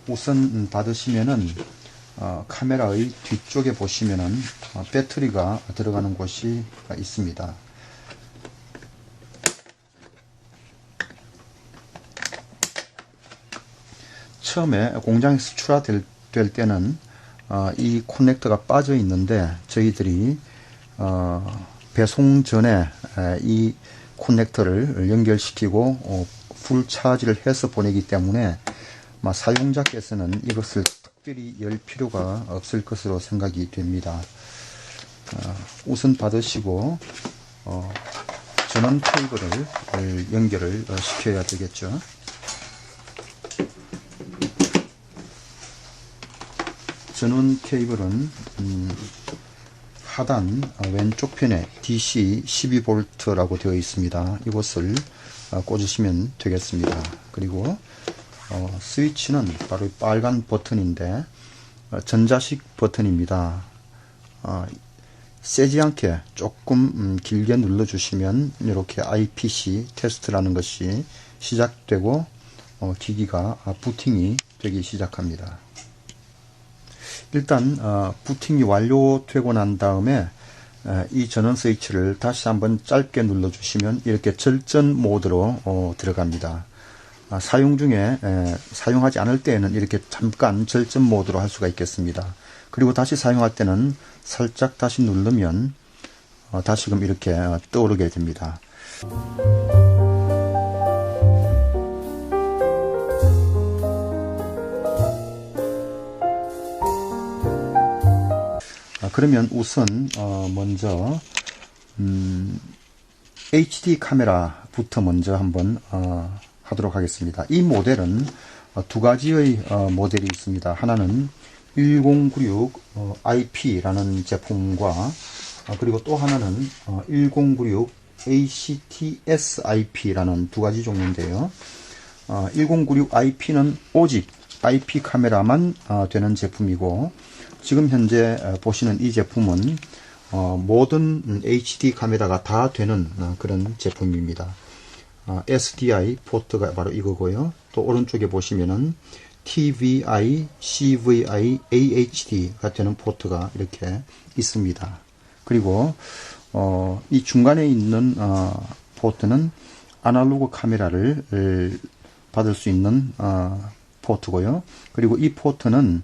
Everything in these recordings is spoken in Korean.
우선 받으시면은 카메라의 뒤쪽에 보시면은 배터리가 들어가는 곳이 있습니다. 처음에 공장에서 출하될 때는 이 커넥터가 빠져 있는데, 저희들이 배송 전에 이 커넥터를 연결시키고 풀 차지를 해서 보내기 때문에 사용자께서는 이것을 특별히 열 필요가 없을 것으로 생각이 됩니다. 우선 받으시고 전원 케이블을 연결을 시켜야 되겠죠. 전원 케이블은 하단 왼쪽 편에 DC 12V라고 되어 있습니다. 이것을 꽂으시면 되겠습니다. 그리고 스위치는 바로 빨간 버튼인데 전자식 버튼입니다. 세지 않게 조금 길게 눌러주시면 이렇게 IPC 테스트라는 것이 시작되고 기기가 부팅이 되기 시작합니다. 일단 부팅이 완료되고 난 다음에 이 전원 스위치를 다시 한번 짧게 눌러주시면 이렇게 절전 모드로 들어갑니다. 사용 중에 사용하지 않을 때에는 이렇게 잠깐 절전 모드로 할 수가 있겠습니다. 그리고 다시 사용할 때는 살짝 다시 누르면 다시금 이렇게 떠오르게 됩니다. 그러면 우선 먼저 HD 카메라부터 먼저 한번 하도록 하겠습니다. 이 모델은 두 가지의 모델이 있습니다. 하나는 1096 IP라는 제품과 그리고 또 하나는 1096 ACTS IP라는 두 가지 종류인데요. 1096 IP는 오직 IP 카메라만 되는 제품이고, 지금 현재 보시는 이 제품은 모든 HD 카메라가 다 되는 그런 제품입니다. SDI 포트가 바로 이거고요. 또 오른쪽에 보시면은 TVI, CVI, AHD가 되는 포트가 이렇게 있습니다. 그리고 이 중간에 있는 포트는 아날로그 카메라를 받을 수 있는 포트고요. 그리고 이 포트는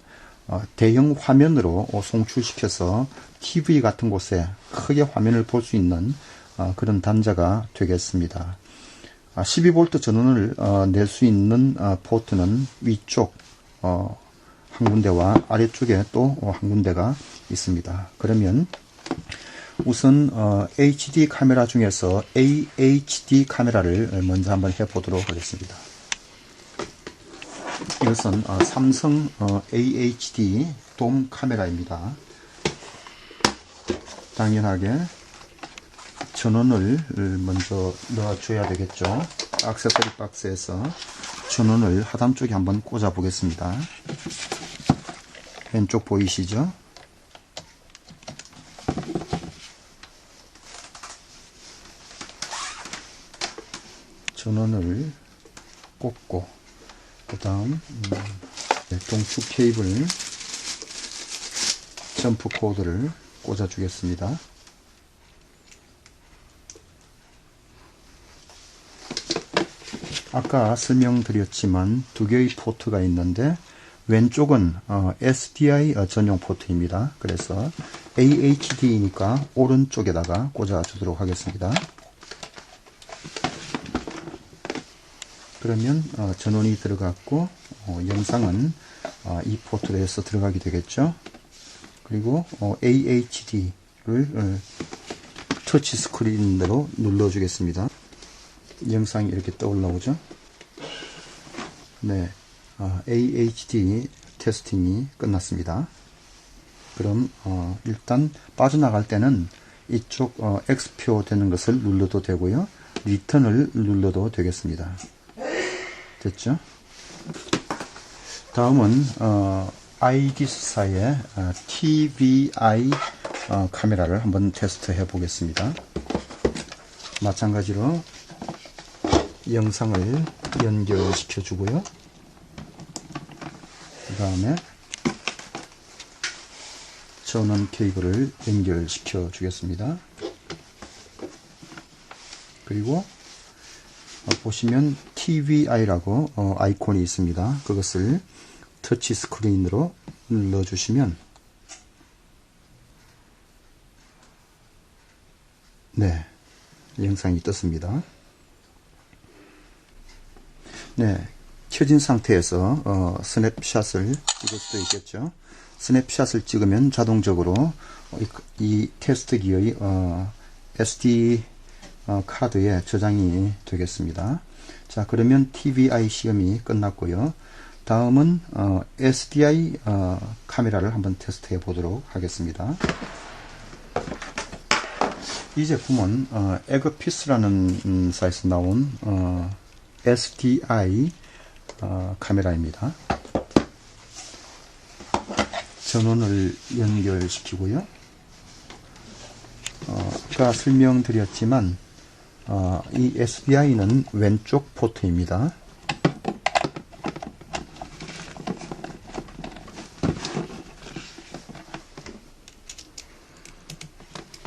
대형 화면으로 송출시켜서 TV 같은 곳에 크게 화면을 볼 수 있는 그런 단자가 되겠습니다. 12V 전원을 낼 수 있는 포트는 위쪽 한 군데와 아래쪽에 또 한 군데가 있습니다. 그러면 우선 HD 카메라 중에서 AHD 카메라를 먼저 한번 해보도록 하겠습니다. 이것은 삼성 AHD 돔 카메라입니다. 당연하게 전원을 먼저 넣어줘야 되겠죠. 액세서리 박스에서 전원을 하단 쪽에 한번 꽂아 보겠습니다. 왼쪽 보이시죠? 전원을 꽂고, 그 다음 동축 케이블 점프 코드를 꽂아 주겠습니다. 아까 설명드렸지만 두 개의 포트가 있는데, 왼쪽은 SDI 전용 포트입니다. 그래서 AHD니까 오른쪽에다가 꽂아 주도록 하겠습니다. 그러면 전원이 들어갔고 영상은 이 포트로 해서 들어가게 되겠죠. 그리고 AHD를 터치 스크린으로 눌러 주겠습니다. 영상이 이렇게 떠올라오죠. 네, AHD 테스팅이 끝났습니다. 그럼 일단 빠져나갈 때는 이쪽 X표 되는 것을 눌러도 되고요. 리턴을 눌러도 되겠습니다. 됐죠? 다음은 아이기스사의 TVI 카메라를 한번 테스트해 보겠습니다. 마찬가지로 영상을 연결시켜 주고요. 그 다음에 전원 케이블을 연결시켜 주겠습니다. 그리고 보시면 TVI라고 아이콘이 있습니다. 그것을 터치 스크린으로 눌러주시면 네, 영상이 떴습니다. 네, 켜진 상태에서 스냅샷을 찍을 수도 있겠죠. 스냅샷을 찍으면 자동적으로 이 테스트기의 SD 카드에 저장이 되겠습니다. 자, 그러면 TVI 시험이 끝났고요. 다음은 SDI 카메라를 한번 테스트해 보도록 하겠습니다. 이 제품은 에그피스라는 사이트에서 나온 SDI 카메라입니다. 전원을 연결시키고요. 아까 설명드렸지만 이 SDI는 왼쪽 포트입니다.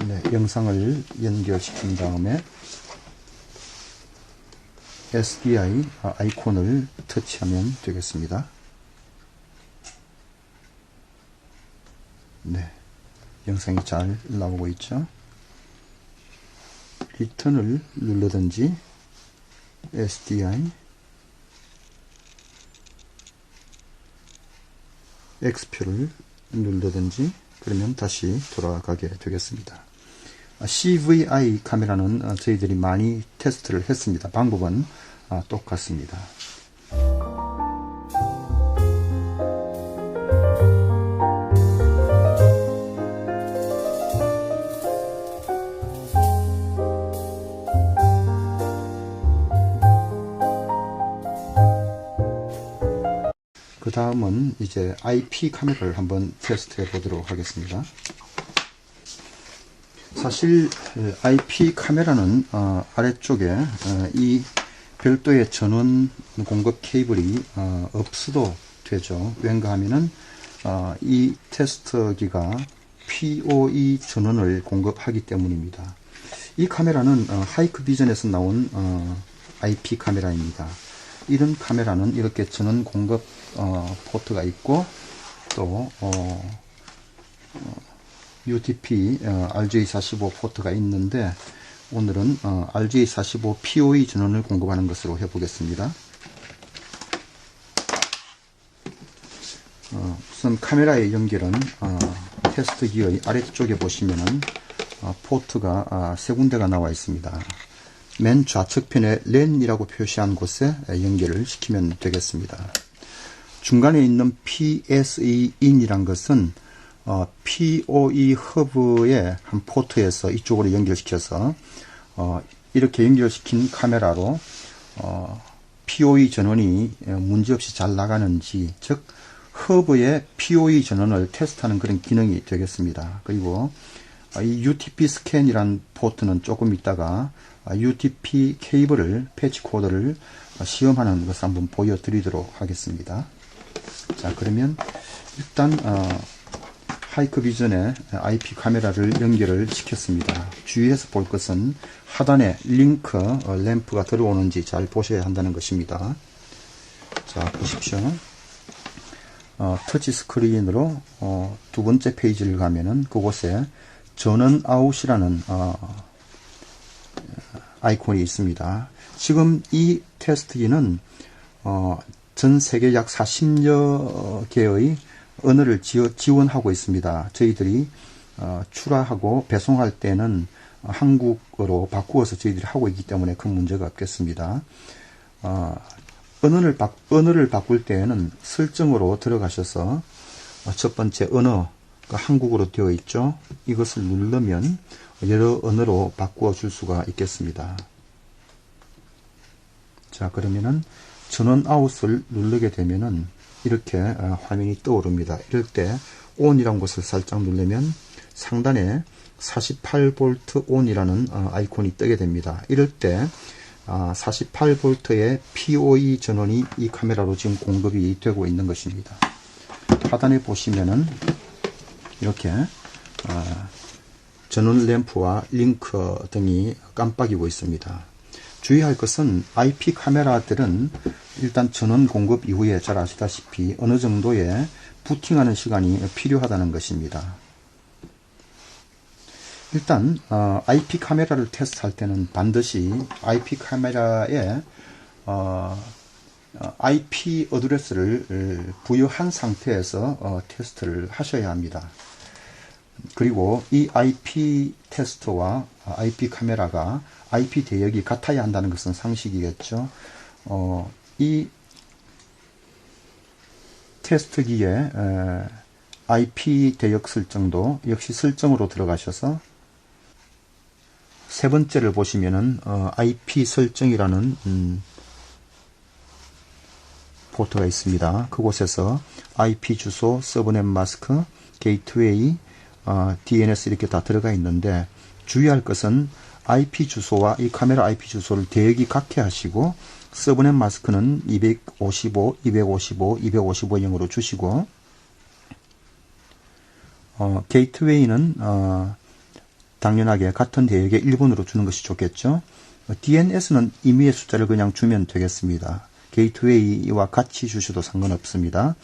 네, 영상을 연결시킨 다음에 SDI 아이콘을 터치하면 되겠습니다. 네, 영상이 잘 나오고 있죠. 리턴을 누르든지 SDI X표를 누르든지 그러면 다시 돌아가게 되겠습니다. CVI 카메라는 저희들이 많이 테스트를 했습니다. 방법은 똑같습니다. 그 다음은 이제 IP 카메라를 한번 테스트해 보도록 하겠습니다. 사실 IP 카메라는 아래쪽에 이 별도의 전원 공급 케이블이 없어도 되죠. 왠가 하면은 이 테스트기가 PoE 전원을 공급하기 때문입니다. 이 카메라는 하이크비전에서 나온 IP 카메라입니다. 이런 카메라는 이렇게 전원 공급 포트가 있고 또 UTP RJ45 포트가 있는데 오늘은 RJ45 PoE 전원을 공급하는 것으로 해보겠습니다. 우선 카메라의 연결은 테스트기의 아래쪽에 보시면은 포트가 세 군데가 나와 있습니다. 맨 좌측편에 LAN이라고 표시한 곳에 연결을 시키면 되겠습니다. 중간에 있는 PSE in이란 것은 PoE 허브의 한 포트에서 이쪽으로 연결시켜서 이렇게 연결시킨 카메라로 PoE 전원이 문제없이 잘 나가는지, 즉 허브의 PoE 전원을 테스트하는 그런 기능이 되겠습니다. 그리고 이 UTP 스캔이란 포트는 조금 있다가 UTP 케이블을, 패치 코드를 시험하는 것을 한번 보여드리도록 하겠습니다. 자, 그러면 일단 하이크비전에 IP 카메라를 연결을 시켰습니다. 주의해서 볼 것은 하단에 링크 램프가 들어오는지 잘 보셔야 한다는 것입니다. 자, 보십시오. 터치 스크린으로 두 번째 페이지를 가면은 그곳에 전원 아웃이라는 아이콘이 있습니다. 지금 이 테스트기는 전 세계 약 40여 개의 언어를 지원하고 있습니다. 저희들이 출하하고 배송할 때는 한국어로 바꾸어서 저희들이 하고 있기 때문에 큰 문제가 없겠습니다. 언어를 바꿀 때에는 설정으로 들어가셔서 첫 번째 언어가 한국어로 되어 있죠. 이것을 누르면 여러 언어로 바꾸어 줄 수가 있겠습니다. 자, 그러면은 전원 아웃을 누르게 되면은 이렇게 화면이 떠오릅니다. 이럴 때 ON이라는 것을 살짝 누르면 상단에 48V ON이라는 아이콘이 뜨게 됩니다. 이럴 때 48V의 PoE 전원이 이 카메라로 지금 공급이 되고 있는 것입니다. 하단에 보시면은 이렇게 전원 램프와 링크 등이 깜빡이고 있습니다. 주의할 것은 IP 카메라들은 일단 전원 공급 이후에 잘 아시다시피 어느 정도의 부팅하는 시간이 필요하다는 것입니다. 일단 IP 카메라를 테스트할 때는 반드시 IP 카메라에 IP 어드레스를 부여한 상태에서 테스트를 하셔야 합니다. 그리고 이 IP 테스터와 IP 카메라가 IP 대역이 같아야 한다는 것은 상식이겠죠. 이 테스트기에 IP 대역 설정도 역시 설정으로 들어가셔서 세 번째를 보시면은 IP 설정이라는 포트가 있습니다. 그곳에서 IP 주소, 서브넷 마스크, 게이트웨이, DNS 이렇게 다 들어가 있는데 주의할 것은 IP 주소와 이 카메라 IP 주소를 대역이 같게 하시고 서브넷 마스크는 255, 255, 255형으로 주시고 게이트웨이는 당연하게 같은 대역에 1번으로 주는 것이 좋겠죠. DNS는 임의의 숫자를 그냥 주면 되겠습니다. 게이트웨이와 같이 주셔도 상관없습니다.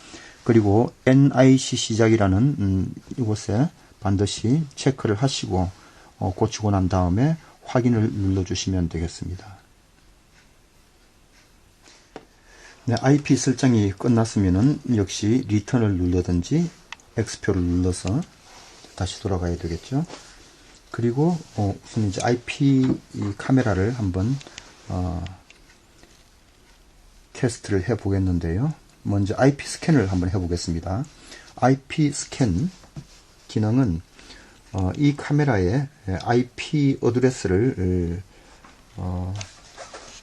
그리고 NIC 시작이라는 이곳에 반드시 체크를 하시고 고치고 난 다음에 확인을 눌러주시면 되겠습니다. 네, IP 설정이 끝났으면은 역시 리턴을 눌러든지 X표를 눌러서 다시 돌아가야 되겠죠. 그리고 우선 이제 IP 카메라를 한번 테스트를 해 보겠는데요. 먼저 IP 스캔을 한번 해 보겠습니다. IP 스캔 기능은 이 카메라의 IP 어드레스를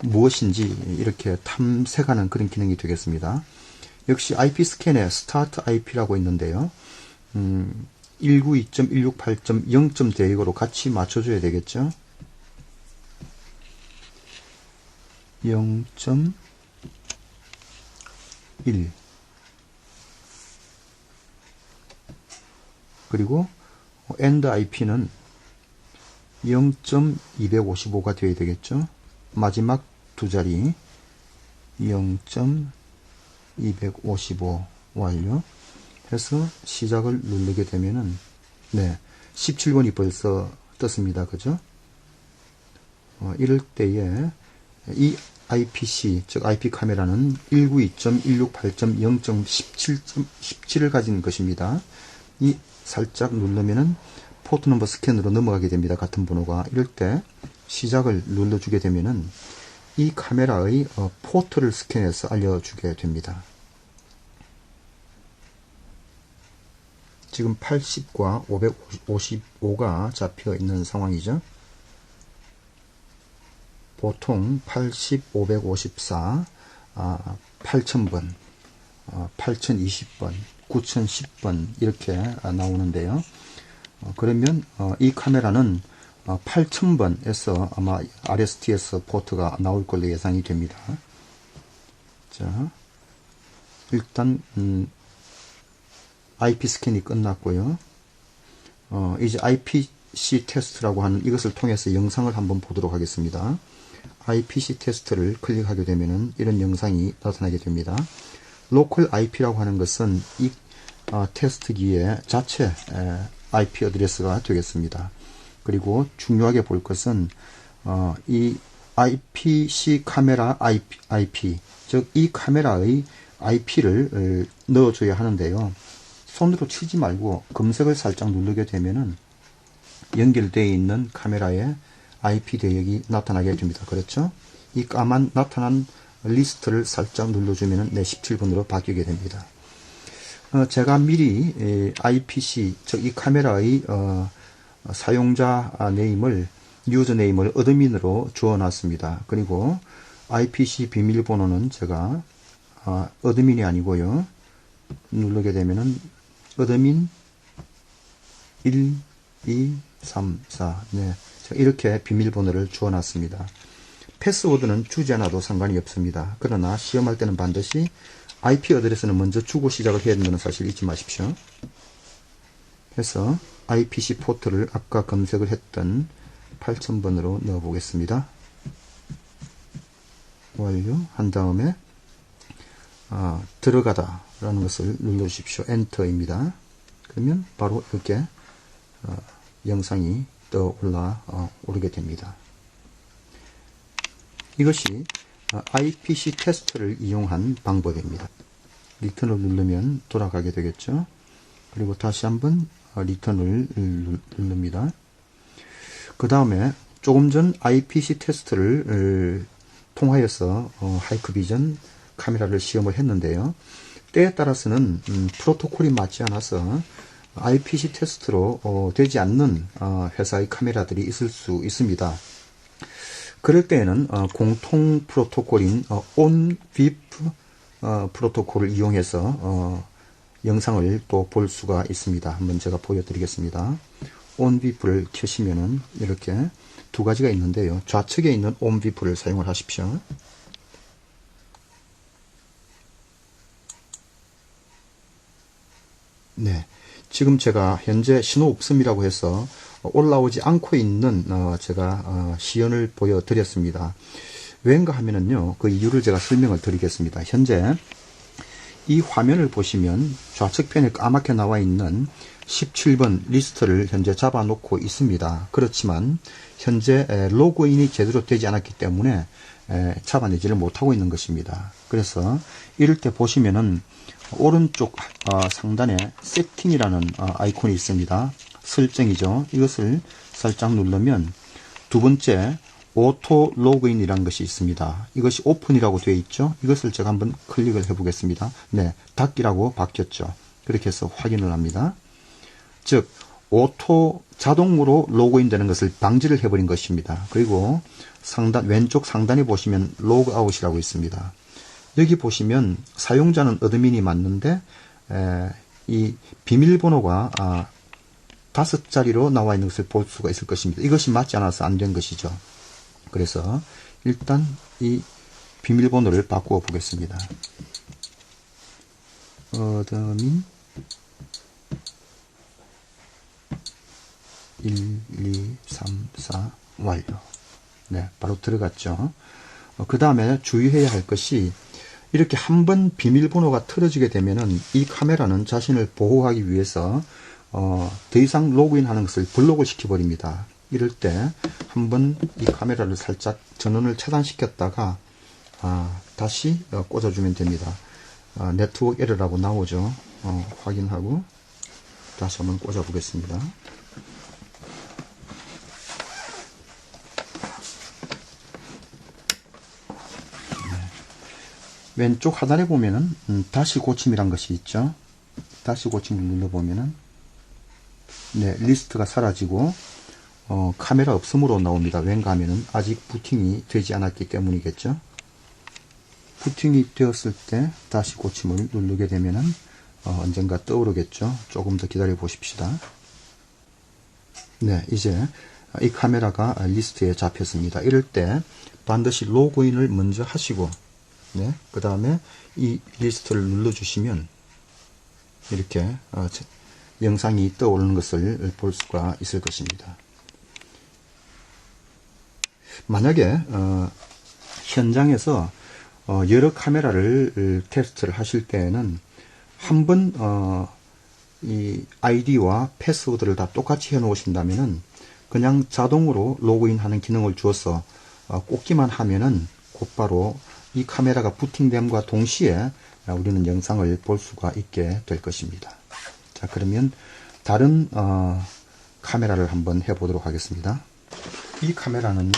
무엇인지 이렇게 탐색하는 그런 기능이 되겠습니다. 역시 IP 스캔에 스타트 IP라고 있는데요. 192.168.0점 대역으로 같이 맞춰줘야 되겠죠. 0.1 그리고 end IP는 0.255가 되어야 되겠죠. 마지막 두 자리 0.255 완료 해서 시작을 누르게 되면은 네 17번이 벌써 떴습니다. 그죠? 이럴 때에 이 IPC 즉 IP 카메라는 192.168.0.17을 가진 것입니다. 이 살짝 누르면은 포트 넘버 스캔으로 넘어가게 됩니다. 같은 번호가. 이럴 때 시작을 눌러주게 되면은 이 카메라의 포트를 스캔해서 알려주게 됩니다. 지금 80과 555가 잡혀 있는 상황이죠. 보통 80, 554, 8000번, 8020번, 9010번 이렇게 나오는데요. 그러면 이 카메라는 8000번에서 아마 RSTS 포트가 나올 걸로 예상이 됩니다. 자, 일단 IP 스캔이 끝났고요. 이제 IPC 테스트라고 하는 이것을 통해서 영상을 한번 보도록 하겠습니다. IPC 테스트를 클릭하게 되면은 이런 영상이 나타나게 됩니다. 로컬 IP라고 하는 것은 이 테스트기의 자체 IP 어드레스가 되겠습니다. 그리고 중요하게 볼 것은 이 IPC 카메라 IP 즉 이 카메라의 IP를 넣어줘야 하는데요. 손으로 치지 말고 검색을 살짝 누르게 되면은 연결되어 있는 카메라의 IP 대역이 나타나게 됩니다. 그렇죠? 이 까만 나타난 리스트를 살짝 눌러주면 17번으로 바뀌게 됩니다. 제가 미리 IPC, 즉 이 카메라의 사용자 네임을, 유저 네임을 어드민으로 주어 놨습니다. 그리고 IPC 비밀번호는 제가 어드민이 아니고요. 누르게 되면은 어드민 1, 2, 3, 4. 네. 이렇게 비밀번호를 주어놨습니다. 패스워드는 주지 않아도 상관이 없습니다. 그러나 시험할 때는 반드시 IP 어드레스는 먼저 주고 시작을 해야 된다는 사실 잊지 마십시오. 그래서 IPC 포트를 아까 검색을 했던 8000번으로 넣어 보겠습니다. 완료한 다음에 들어가다 라는 것을 눌러 주십시오. 엔터입니다. 그러면 바로 이렇게 영상이 떠 오르게 됩니다. 이것이 IPC 테스트를 이용한 방법입니다. 리턴을 누르면 돌아가게 되겠죠. 그리고 다시 한번 리턴을 누릅니다. 그 다음에 조금 전 IPC 테스트를 통하여서 하이크비전 카메라를 시험을 했는데요. 때에 따라서는 프로토콜이 맞지 않아서 IPC 테스트로 되지 않는 회사의 카메라들이 있을 수 있습니다. 그럴 때에는 공통 프로토콜인 OnVIP 프로토콜을 이용해서 영상을 또 볼 수가 있습니다. 한번 제가 보여드리겠습니다. OnVIP를 켜시면은 이렇게 두 가지가 있는데요. 좌측에 있는 OnVIP를 사용을 하십시오. 네, 지금 제가 현재 신호 없음이라고 해서 올라오지 않고 있는 제가 시연을 보여드렸습니다. 왜인가 하면은요, 그 이유를 제가 설명을 드리겠습니다. 현재 이 화면을 보시면 좌측편에 까맣게 나와 있는 17번 리스트를 현재 잡아놓고 있습니다. 그렇지만 현재 로그인이 제대로 되지 않았기 때문에 잡아내지를 못하고 있는 것입니다. 그래서 이럴 때 보시면은 오른쪽 상단에 세팅이라는 아이콘이 있습니다. 설정이죠. 이것을 살짝 누르면 두 번째 오토 로그인이라는 것이 있습니다. 이것이 오픈이라고 되어 있죠. 이것을 제가 한번 클릭을 해 보겠습니다. 네, 닫기라고 바뀌었죠. 그렇게 해서 확인을 합니다. 즉 오토 자동으로 로그인 되는 것을 방지를 해버린 것입니다. 그리고 왼쪽 상단에 보시면 로그아웃이라고 있습니다. 여기 보시면 사용자는 어드민이 맞는데 이 비밀번호가 5자리로 나와 있는 것을 볼 수가 있을 것입니다. 이것이 맞지 않아서 안 된 것이죠. 그래서 일단 이 비밀번호를 바꾸어 보겠습니다. 어드민 1, 2, 3, 4 완료. 네, 바로 들어갔죠. 그 다음에 주의해야 할 것이 이렇게 한번 비밀번호가 틀어지게 되면은 이 카메라는 자신을 보호하기 위해서 더 이상 로그인하는 것을 블록을 시켜버립니다. 이럴 때 한번 이 카메라를 살짝 전원을 차단시켰다가 다시 꽂아주면 됩니다. 네트워크 에러라고 나오죠. 확인하고 다시 한번 꽂아 보겠습니다. 왼쪽 하단에 보면은 다시 고침이란 것이 있죠. 다시 고침을 눌러보면은 네, 리스트가 사라지고 카메라 없음으로 나옵니다. 왠가 하면은 아직 부팅이 되지 않았기 때문이겠죠. 부팅이 되었을 때 다시 고침을 누르게 되면은 언젠가 떠오르겠죠. 조금 더 기다려 보십시다. 네, 이제 이 카메라가 리스트에 잡혔습니다. 이럴 때 반드시 로그인을 먼저 하시고 네, 그 다음에 이 리스트를 눌러주시면 이렇게 영상이 떠오르는 것을 볼 수가 있을 것입니다. 만약에 현장에서 여러 카메라를 테스트를 하실 때에는 한번 이 아이디와 패스워드를 다 똑같이 해 놓으신다면은 그냥 자동으로 로그인하는 기능을 주어서 꽂기만 하면은 곧바로 이 카메라가 부팅됨과 동시에 우리는 영상을 볼 수가 있게 될 것입니다. 자, 그러면 다른 카메라를 한번 해보도록 하겠습니다. 이 카메라는요,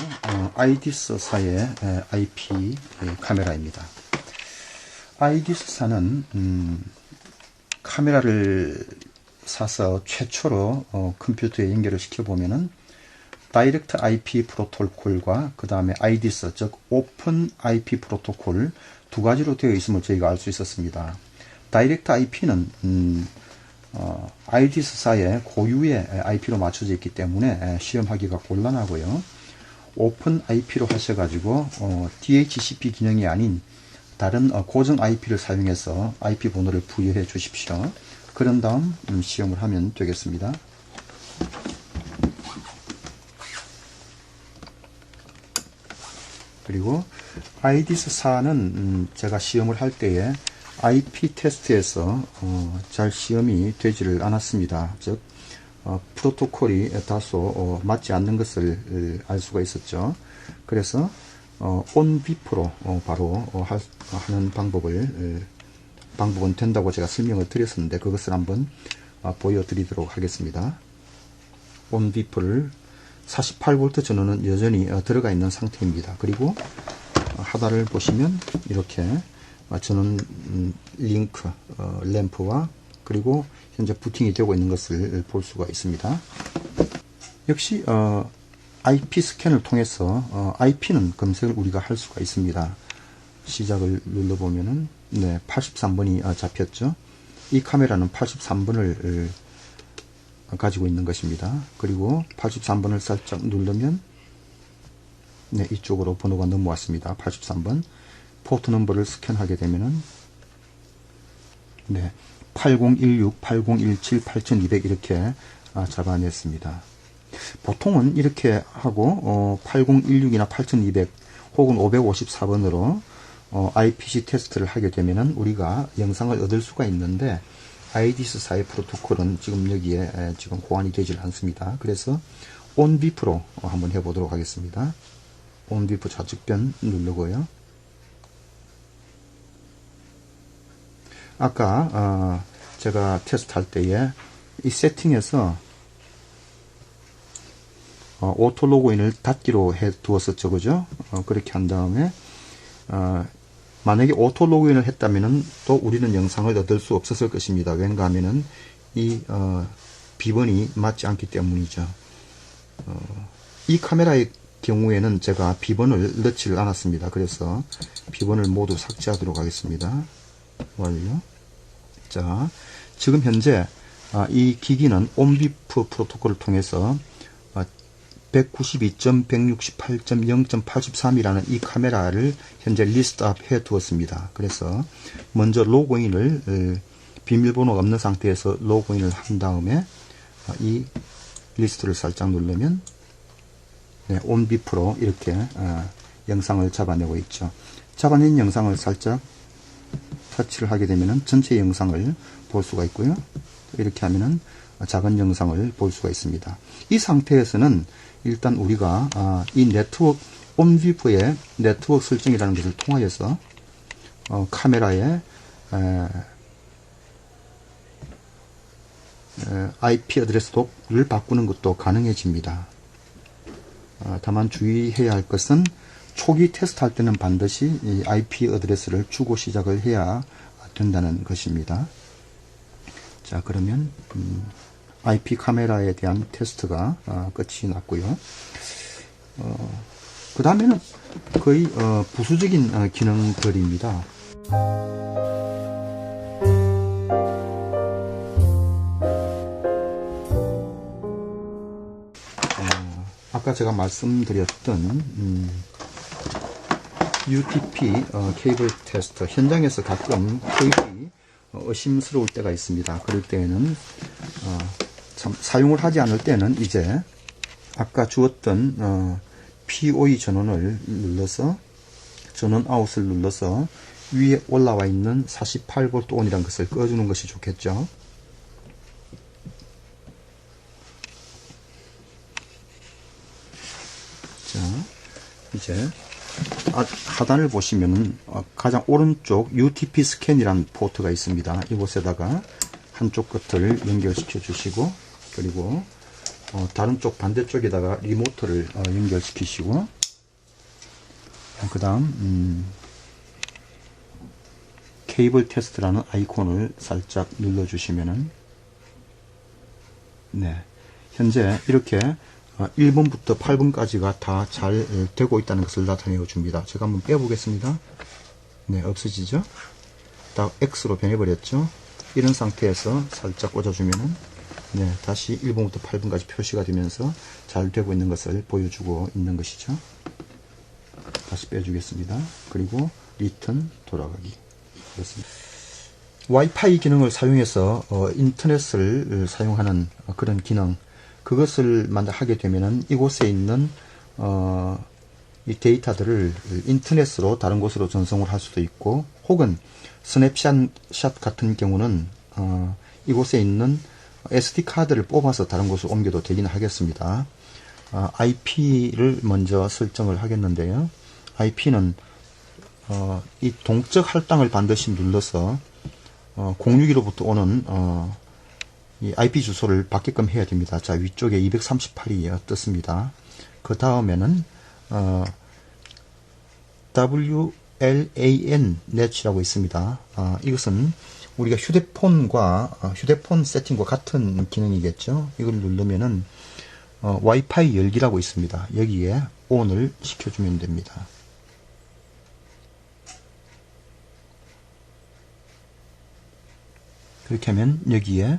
아이디스사의 IP 카메라입니다. 아이디스사는 카메라를 사서 최초로 컴퓨터에 연결을 시켜보면은 다이렉트 IP 프로토콜과 그 다음에 IDS, 즉 오픈 IP 프로토콜 두 가지로 되어 있음을 저희가 알 수 있었습니다. 다이렉트 IP는 IDS사의 고유의 IP로 맞춰져 있기 때문에 시험하기가 곤란하고요. 오픈 IP로 하셔가지고 DHCP 기능이 아닌 다른 고정 IP를 사용해서 IP 번호를 부여해 주십시오. 그런 다음 시험을 하면 되겠습니다. 그리고 IDS사는 제가 시험을 할 때에 IP 테스트에서 잘 시험이 되지를 않았습니다. 즉 프로토콜이 다소 맞지 않는 것을 알 수가 있었죠. 그래서 온비프로 바로 하는 방법은 된다고 제가 설명을 드렸었는데 그것을 한번 보여드리도록 하겠습니다. 온비프를 48V 전원은 여전히 들어가 있는 상태입니다. 그리고 하단을 보시면 이렇게 전원 링크 램프와 그리고 현재 부팅이 되고 있는 것을 볼 수가 있습니다. 역시 IP 스캔을 통해서 IP는 검색을 우리가 할 수가 있습니다. 시작을 눌러보면은 네, 83번이 잡혔죠. 이 카메라는 83번을 가지고 있는 것입니다. 그리고 83번을 살짝 누르면 네, 이쪽으로 번호가 넘어왔습니다. 83번 포트 넘버를 스캔하게 되면은 네, 8016, 8017, 8200 이렇게 잡아냈습니다. 보통은 이렇게 하고 8016이나 8200 혹은 554번으로 IPC 테스트를 하게 되면은 우리가 영상을 얻을 수가 있는데 IDS사의 프로토콜은 지금 여기에 지금 호환이 되질 않습니다. 그래서 온비프로 한번 해보도록 하겠습니다. 온비프 좌측변 누르고요. 아까 제가 테스트할 때에 이 세팅에서 오토 로그인을 닫기로 해 두었었죠, 그죠? 그렇게 한 다음에 만약에 오토 로그인을 했다면은 또 우리는 영상을 얻을 수 없었을 것입니다. 왠가 하면은 이 비번이 맞지 않기 때문이죠. 이 카메라의 경우에는 제가 비번을 넣지를 않았습니다. 그래서 비번을 모두 삭제하도록 하겠습니다. 완료. 자, 지금 현재 이 기기는 온비프 프로토콜을 통해서 192.168.0.83이라는 이 카메라를 현재 리스트업 해 두었습니다. 그래서 먼저 로그인을 비밀번호가 없는 상태에서 로그인을 한 다음에 이 리스트를 살짝 누르면 네, 온비프로 이렇게 영상을 잡아내고 있죠. 잡아낸 영상을 살짝 터치를 하게 되면 전체 영상을 볼 수가 있고요. 이렇게 하면은 작은 영상을 볼 수가 있습니다. 이 상태에서는 일단 우리가 이 네트워크 온비프의 네트워크 설정이라는 것을 통하여서 카메라의 IP 어드레스를 바꾸는 것도 가능해집니다. 다만 주의해야 할 것은 초기 테스트할 때는 반드시 이 IP 어드레스를 주고 시작을 해야 된다는 것입니다. 자, 그러면 IP 카메라에 대한 테스트가 끝이 났고요. 그 다음에는 거의 부수적인 기능들입니다. 아까 제가 말씀드렸던 UTP 케이블 테스트, 현장에서 가끔 케이블이 의심스러울 때가 있습니다. 그럴 때에는 참 사용을 하지 않을 때는 이제 아까 주었던 POE 전원을 눌러서 전원 아웃을 눌러서 위에 올라와 있는 48V ON이라는 것을 꺼주는 것이 좋겠죠. 자, 이제 하단을 보시면은 가장 오른쪽 UTP 스캔이라는 포트가 있습니다. 이곳에다가 한쪽 끝을 연결시켜 주시고, 그리고 다른 쪽 반대쪽에다가 리모터를 연결시키시고, 그 다음 케이블 테스트라는 아이콘을 살짝 눌러 주시면은 네, 현재 이렇게 1번부터 8번까지가 다 잘 되고 있다는 것을 나타내어 줍니다. 제가 한번 빼보겠습니다. 네, 없어지죠? 다 X로 변해버렸죠? 이런 상태에서 살짝 꽂아주면은, 네, 다시 1번부터 8번까지 표시가 되면서 잘 되고 있는 것을 보여주고 있는 것이죠. 다시 빼주겠습니다. 그리고 리턴 돌아가기. 그렇습니다. 와이파이 기능을 사용해서 인터넷을 사용하는 그런 기능, 그것을 만약 하게 되면은 이곳에 있는 이 데이터들을 인터넷으로 다른 곳으로 전송을 할 수도 있고, 혹은 스냅샷 같은 경우는 이곳에 있는 SD 카드를 뽑아서 다른 곳으로 옮겨도 되긴 하겠습니다. IP를 먼저 설정을 하겠는데요. IP는 이 동적 할당을 반드시 눌러서 062로부터 오는 이 IP 주소를 받게끔 해야 됩니다. 자, 위쪽에 238이 떴습니다. 그 다음에는 WLAN 넷이라고 있습니다. 이것은 우리가 휴대폰 세팅과 같은 기능이겠죠. 이걸 누르면은 와이파이 열기라고 있습니다. 여기에 ON을 시켜주면 됩니다. 그렇게 하면 여기에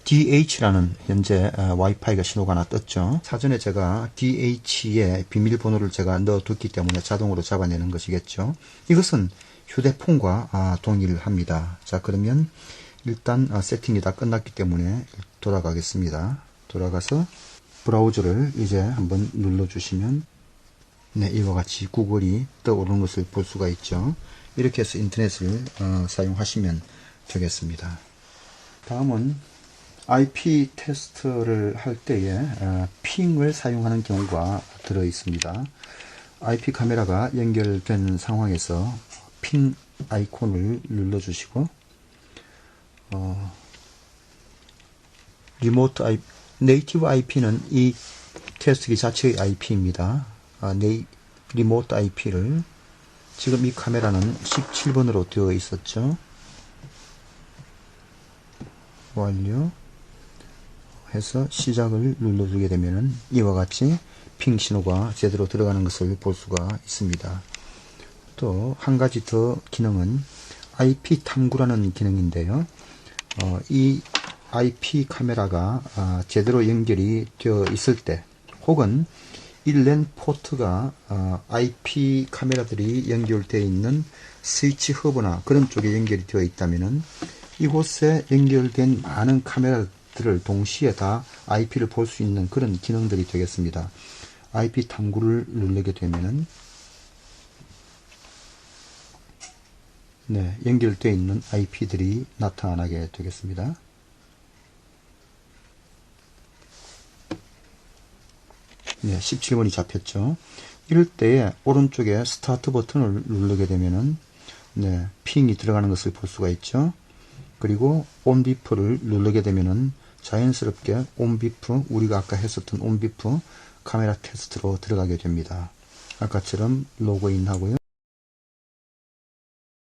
DH라는 현재 와이파이가 신호가 하나 떴죠. 사전에 제가 DH의 비밀번호를 제가 넣어뒀기 때문에 자동으로 잡아내는 것이겠죠. 이것은 휴대폰과 동일합니다. 자, 그러면 일단 세팅이 다 끝났기 때문에 돌아가겠습니다. 돌아가서 브라우저를 이제 한번 눌러주시면, 네, 이와 같이 구글이 떠오르는 것을 볼 수가 있죠. 이렇게 해서 인터넷을 사용하시면 되겠습니다. 다음은 IP 테스트를 할 때에 핑을 사용하는 경우가 들어 있습니다. IP 카메라가 연결된 상황에서 핑 아이콘을 눌러주시고, 네이티브 IP는 이 테스트기 자체의 IP입니다. 리모트 IP를 지금 이 카메라는 17번으로 되어 있었죠. 완료 해서 시작을 눌러주게 되면은 이와 같이 핑 신호가 제대로 들어가는 것을 볼 수가 있습니다. 또 한 가지 더 기능은 IP 탐구라는 기능인데요. 이 IP 카메라가 제대로 연결이 되어 있을 때, 혹은 일랜 포트가 IP 카메라들이 연결되어 있는 스위치 허브나 그런 쪽에 연결이 되어 있다면은 이곳에 연결된 많은 카메라들을 동시에 다 IP를 볼 수 있는 그런 기능들이 되겠습니다. IP 탐구를 누르게 되면은, 네, 연결되어 있는 IP들이 나타나게 되겠습니다. 네, 17번이 잡혔죠. 이럴 때에 오른쪽에 스타트 버튼을 누르게 되면은, 네, 핑이 들어가는 것을 볼 수가 있죠. 그리고 온비프를 누르게 되면은 자연스럽게 온비프, 우리가 아까 했었던 온비프 카메라 테스트로 들어가게 됩니다. 아까처럼 로그인 하고요.